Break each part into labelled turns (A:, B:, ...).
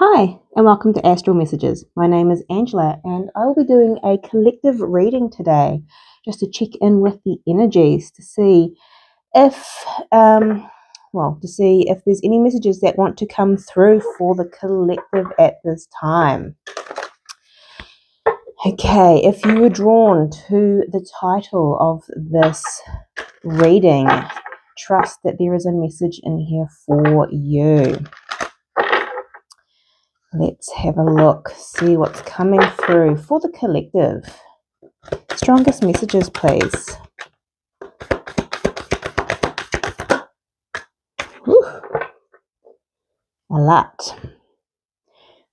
A: Hi, and welcome to Astral Messages. My name is Angela, and I will be doing a collective reading today just to check in with the energies to see if, there's any messages that want to come through for the collective at this time. Okay, if you were drawn to the title of this reading, trust that there is a message in here for you. Let's have a look, see what's coming through for the collective. Strongest messages, please. Whew. A lot.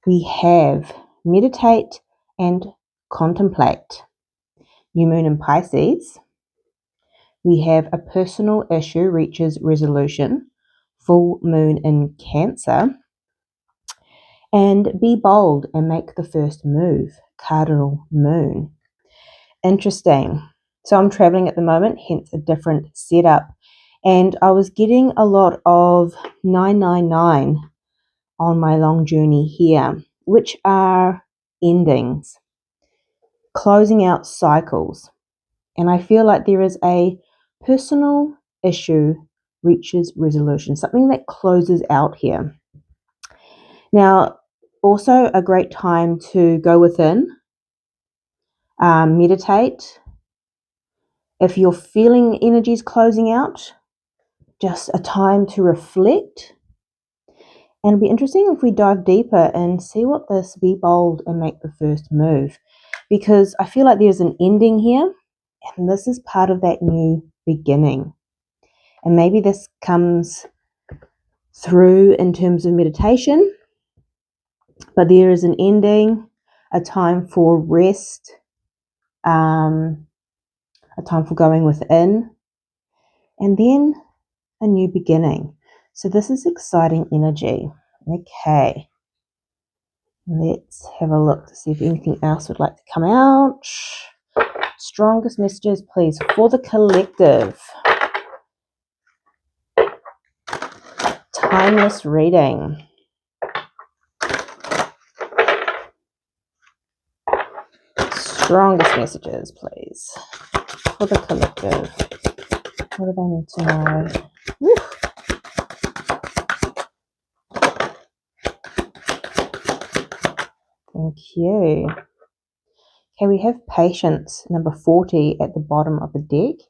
A: We have meditate and contemplate. New moon in Pisces. We have a personal issue reaches resolution. Full moon in Cancer. And be bold and make the first move. Cardinal moon. Interesting. So I'm traveling at the moment, hence a different setup. And I was getting a lot of 999 on my long journey here, which are endings, closing out cycles. And I feel like there is a personal issue reaches resolution, something that closes out here. Now, also a great time to go within, meditate. If you're feeling energies closing out, just a time to reflect. And it'll be interesting if we dive deeper and see what this be bold and make the first move. Because I feel like there's an ending here, and this is part of that new beginning. And maybe this comes through in terms of meditation, but there is an ending, a time for rest, a time for going within, and then a new beginning. So this is exciting energy. Okay. Let's have a look to see if anything else would like to come out. Strongest messages, please, for the collective. Timeless reading. Strongest messages, please, for the collective. What do they need to know? Woo. Thank you. Okay, we have patience, number 40 at the bottom of the deck.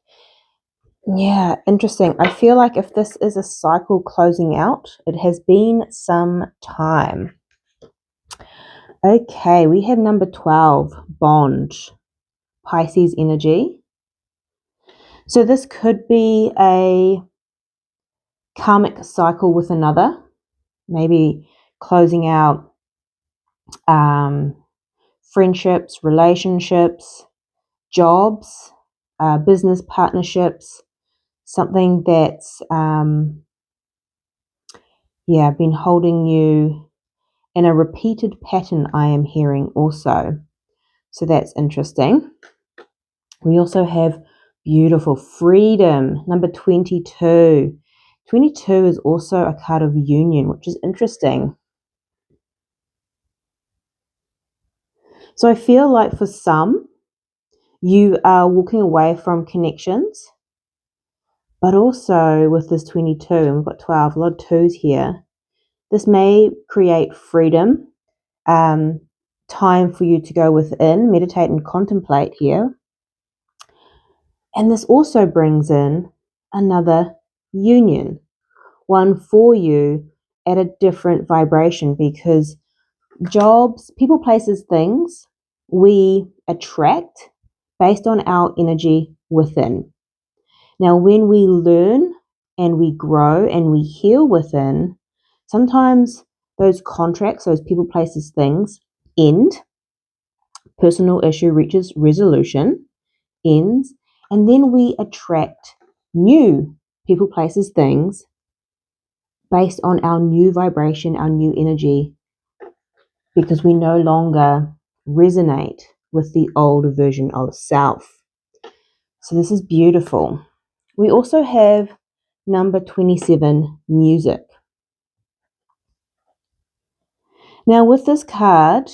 A: Yeah, interesting. I feel like if this is a cycle closing out, it has been some time. Okay, we have number 12, bond, Pisces energy. So this could be a karmic cycle with another, maybe closing out friendships, relationships, jobs, business partnerships, something that's been holding you in a repeated pattern, I am hearing also. So that's interesting. We also have beautiful freedom, number 22. 22 is also a card of union, which is interesting. So I feel like for some, you are walking away from connections, but also with this 22, and we've got 12, a lot of twos here. This may create freedom, time for you to go within, meditate and contemplate here. And this also brings in another union, one for you at a different vibration, because jobs, people, places, things, we attract based on our energy within. Now, when we learn and we grow and we heal within, sometimes those contracts, those people, places, things end. Personal issue reaches resolution, ends, and then we attract new people, places, things based on our new vibration, our new energy, because we no longer resonate with the old version of self. So this is beautiful. We also have number 27, music. Now with this card,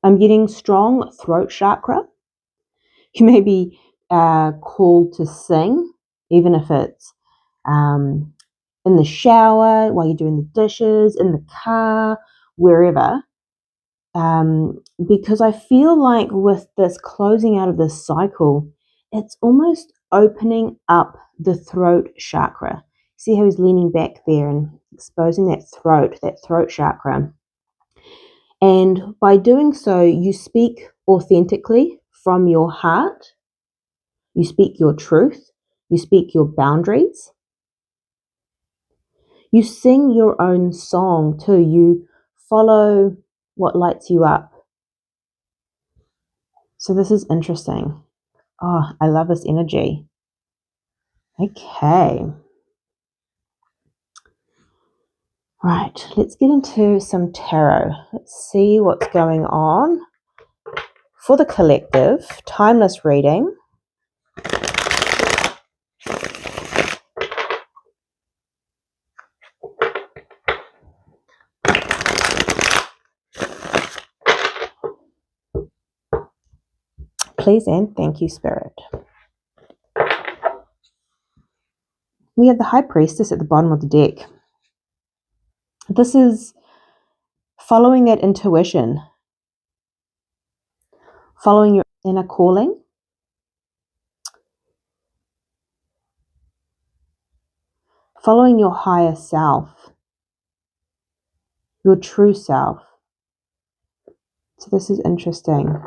A: I'm getting strong throat chakra. You may be called to sing, even if it's in the shower, while you're doing the dishes, in the car, wherever. Because I feel like with this closing out of this cycle, it's almost opening up the throat chakra. See how he's leaning back there and exposing that throat chakra. And by doing so, you speak authentically from your heart. You speak your truth. You speak your boundaries. You sing your own song too. You follow what lights you up. So this is interesting. Oh, I love this energy. Okay. Right, let's get into some tarot. Let's see what's going on for the collective. Timeless reading. Please and thank you, Spirit. We have the High Priestess at the bottom of the deck. This is following that intuition, following your inner calling, following your higher self, your true self. So this is interesting.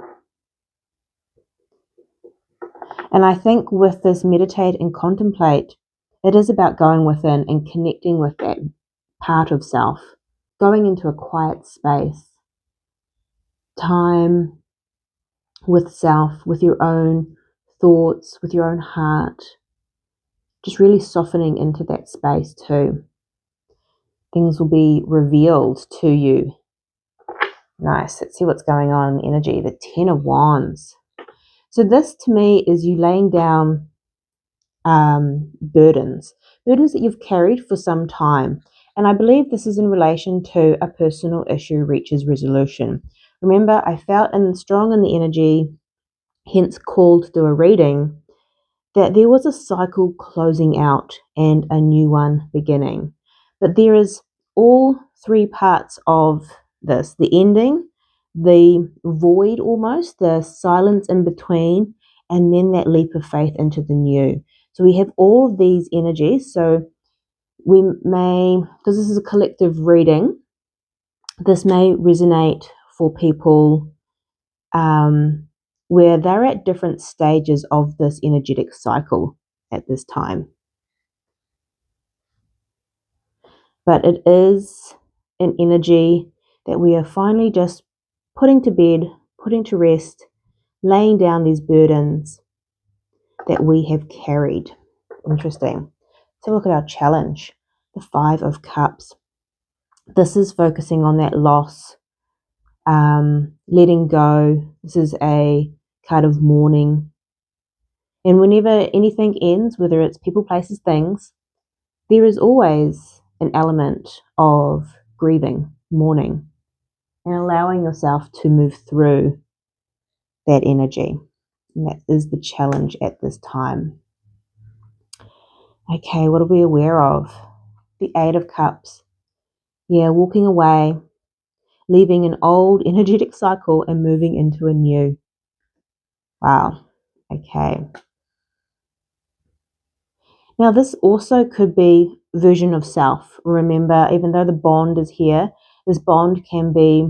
A: And I think with this meditate and contemplate, it is about going within and connecting with that part of self, going into a quiet space, time with self, with your own thoughts, with your own heart, just really softening into that space too. Things will be revealed to you. Nice. Let's see what's going on in the energy. The Ten of Wands. So this to me is you laying down burdens that you've carried for some time. And I believe this is in relation to a personal issue reaches resolution. Remember, I felt strong in the energy, hence called to do a reading, that there was a cycle closing out and a new one beginning. But there is all three parts of this: the ending, the void almost, the silence in between, and then that leap of faith into the new. So we have all of these energies. So we may, because this is a collective reading, this may resonate for people where they're at different stages of this energetic cycle at this time. But it is an energy that we are finally just putting to bed, putting to rest, laying down these burdens that we have carried. Interesting. So look at our challenge, the Five of Cups. This is focusing on that loss, letting go. This is a card of mourning. And whenever anything ends, whether it's people, places, things, there is always an element of grieving, mourning, and allowing yourself to move through that energy. And that is the challenge at this time. Okay, what are we aware of? The Eight of Cups. Yeah, walking away, leaving an old energetic cycle and moving into a new. Wow. Okay. Now, this also could be version of self. Remember, even though the bond is here, this bond can be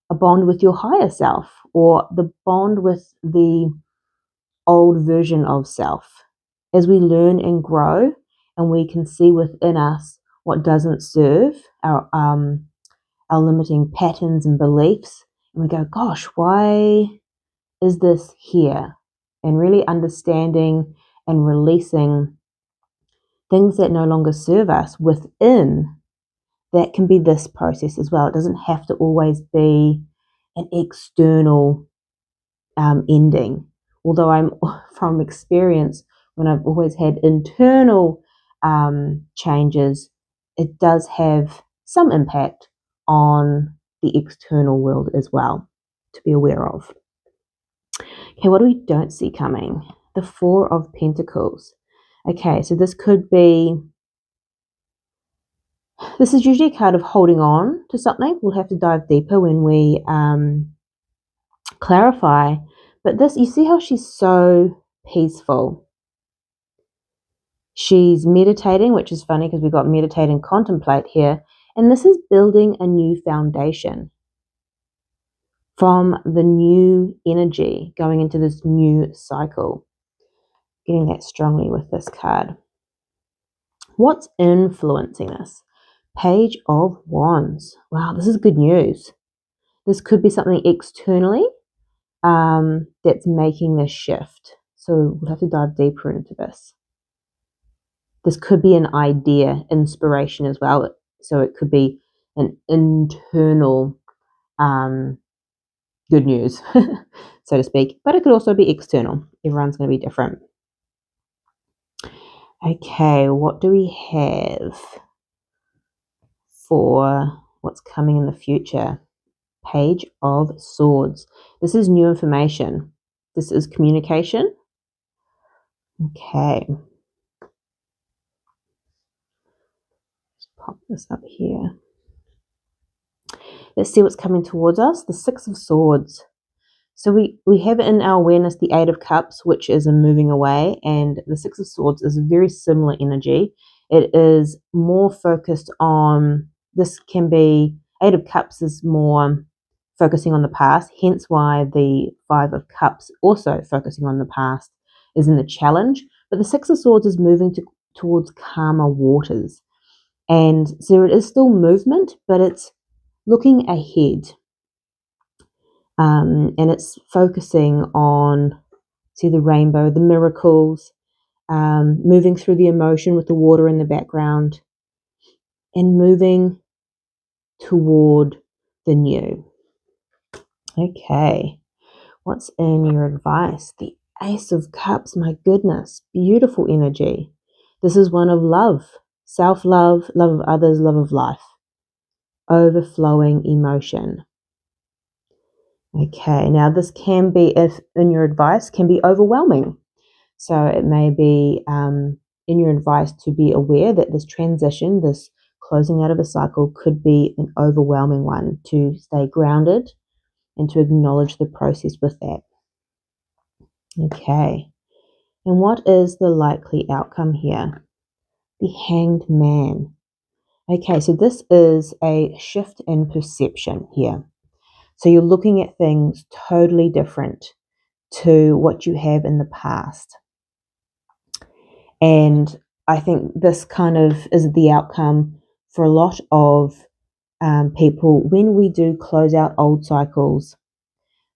A: a bond with your higher self or the bond with the old version of self. As we learn and grow and we can see within us what doesn't serve our limiting patterns and beliefs, and we go, gosh, why is this here? And really understanding and releasing things that no longer serve us within, that can be this process as well. It doesn't have to always be an external ending. Although I'm from experience, when I've always had internal changes, it does have some impact on the external world as well to be aware of. Okay, what do we don't see coming? The Four of Pentacles. Okay, so this is usually a card of holding on to something. We'll have to dive deeper when we clarify. But this, you see how she's so peaceful. She's meditating, which is funny because we've got meditate and contemplate here. And this is building a new foundation from the new energy going into this new cycle. Getting that strongly with this card. What's influencing this? Page of Wands. Wow, this is good news. This could be something externally that's making this shift. So we'll have to dive deeper into this. This could be an idea, inspiration as well. So it could be an internal good news, so to speak. But it could also be external. Everyone's going to be different. Okay, what do we have for what's coming in the future? Page of Swords. This is new information. This is communication. Okay. Let's pop this up here. Let's see what's coming towards us. The Six of Swords. So we have in our awareness the Eight of Cups, which is a moving away, and the Six of Swords is a very similar energy. It is more focused on, this can be, Eight of Cups is more focusing on the past, hence why the Five of Cups, also focusing on the past, is in the challenge. But the Six of Swords is moving towards calmer waters. And so it is still movement, but it's looking ahead. And it's focusing on, see the rainbow, the miracles, moving through the emotion with the water in the background, and moving toward the new. Okay, what's in your advice? The Ace of Cups, my goodness, beautiful energy. This is one of love, self-love, love of others, love of life, overflowing emotion. Okay, now this can be, if in your advice, can be overwhelming. So it may be in your advice to be aware that this transition, this closing out of a cycle, could be an overwhelming one, to stay grounded and to acknowledge the process with that. Okay, and what is the likely outcome here? The Hanged Man. Okay, so this is a shift in perception here. So you're looking at things totally different to what you have in the past. And I think this kind of is the outcome for a lot of people when we do close out old cycles,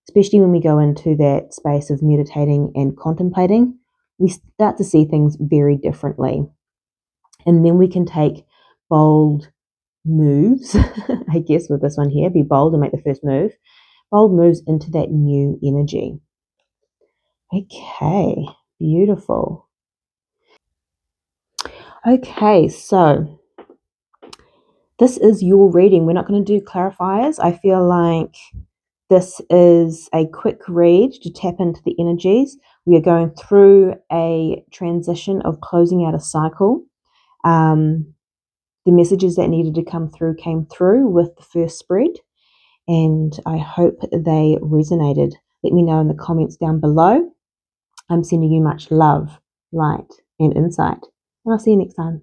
A: especially when we go into that space of meditating and contemplating, we start to see things very differently. And then we can take bold moves, I guess with this one here, be bold and make the first move. Bold moves into that new energy. Okay, beautiful. Okay, so this is your reading. We're not going to do clarifiers. I feel like this is a quick read to tap into the energies. We are going through a transition of closing out a cycle. The messages that needed to come through came through with the first spread, and I hope they resonated. Let me know in the comments down below. I'm sending you much love, light, and insight, and I'll see you next time.